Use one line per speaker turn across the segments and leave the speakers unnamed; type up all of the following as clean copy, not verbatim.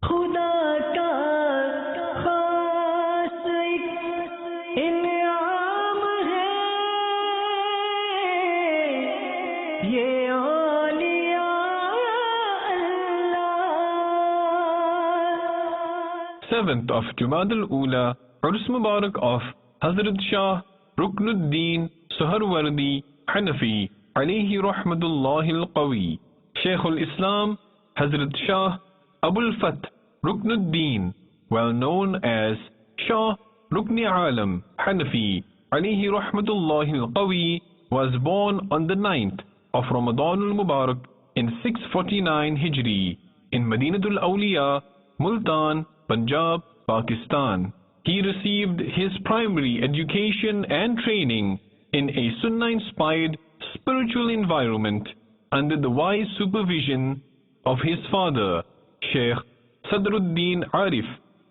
खुदा का खास एक इनाम है ये औलिया अल्लाह।
7th of Jumad al-Ula, Urs Mubarak of Hazrat Shah Ruknuddin Suharwardi Hanafi alayhi rahmatullahi al-Qawi, Shaykh al-Islam Hazrat Shah Abul Fath Ruknuddin, well known as Shah Rukni Alam Hanafi alayhi rahmatullahi al-Qawi, was born on the 9th of Ramadan al-Mubarak in 649 Hijri in Madinatul Awliya, Multan, Punjab, Pakistan. He received his primary education and training in a Sunnah-inspired spiritual environment under the wise supervision of his father, Sheikh Sadruddin Arif,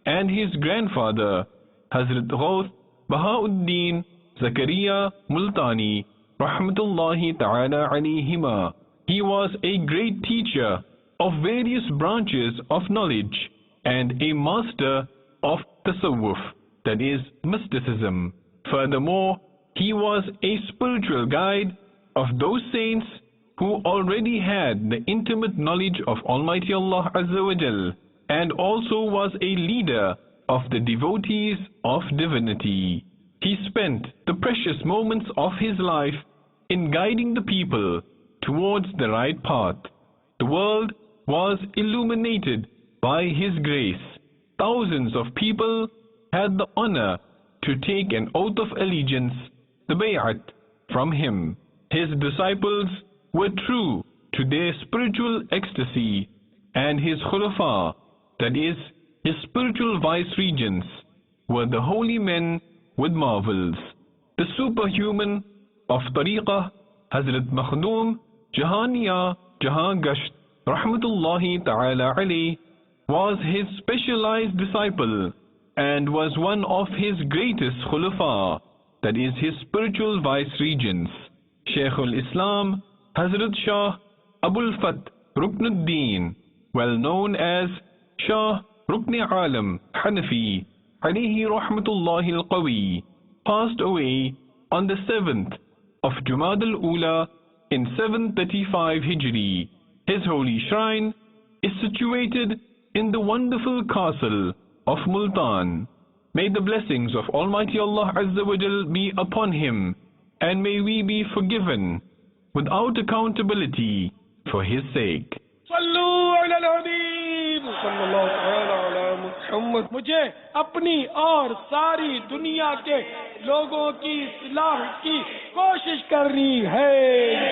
and his grandfather, Hazrat Ghaus Bahauddin Zakaria Multani, rahmatullahi ta'ala alayhima. He was a great teacher of various branches of knowledge and a master of tasawwuf, that is mysticism. Furthermore, he was a spiritual guide of those saints who already had the intimate knowledge of Almighty Allah Azza wa Jal, and also was a leader of the devotees of divinity. He spent the precious moments of his life in guiding the people towards the right path. The world was illuminated by his grace. Thousands of people had the honor to take an oath of allegiance, the bay'at, from him. His disciples were true to their spiritual ecstasy, and his khulafa, that is, his spiritual vice-regents, were the holy men with marvels. The superhuman of Tariqah, Hazrat Makhdoom Jahaniya Jahan Gasht, rahmatullahi ta'ala alayh, was his specialized disciple and was one of his greatest khulafa, that is, his spiritual vice-regents. Shaykh al-Islam Hazrat Shah Abul Fath Ruknuddin, well known as Shah Rukni Alam Hanafi alayhi rahmatullahi al-Qawi, passed away on the 7th of Jumad al-Ula in 735 Hijri. His holy shrine is situated in the wonderful castle of Multan. May the blessings of Almighty Allah Azza wa Jal be upon him, and may we be forgiven without accountability for his sake.
मुझे अपनी और सारी दुनिया के लोगों की इस्लाह की कोशिश करनी है।